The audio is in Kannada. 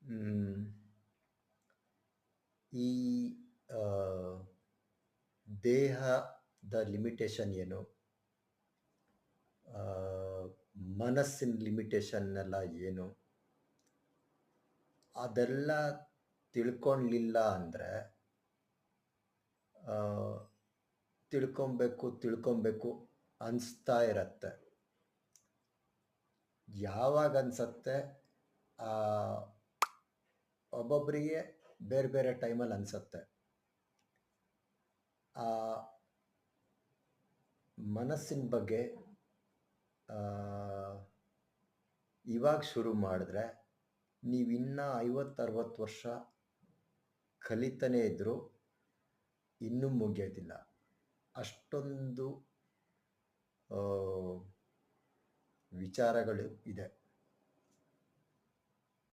ಮ್, ಈ ಆ, ದೇಹದ ಲಿಮಿಟೇಷನ್ ಏನು, ಆ, ಮನಸ್ಸಿನ ಲಿಮಿಟೇಷನ್ ಎಲ್ಲ ಏನು, ಅದೆಲ್ಲ ತಿಳ್ಕೊಳ್ಳಿಲ್ಲ ಅಂದರೆ ತಿಳ್ಕೊಬೇಕು ಅನಿಸ್ತಾ ಇರತ್ತೆ. ಯಾವಾಗ ಅನ್ಸತ್ತೆ, ಆ, ಒಬ್ಬೊಬ್ಬರಿಗೆ ಬೇರೆ ಬೇರೆ ಟೈಮಲ್ಲಿ ಅನ್ಸತ್ತೆ. ಆ ಮನಸ್ಸಿನ ಬಗ್ಗೆ ಇವಾಗ ಶುರು ಮಾಡಿದ್ರೆ ನೀವಿನ್ನ 50-60 ವರ್ಷ ಕಲಿತಾನೇ ಇದ್ದರೂ ಇನ್ನೂ ಮುಗಿಯೋದಿಲ್ಲ. ಅಷ್ಟೊಂದು ವಿಚಾರಗಳು ಇದೆ.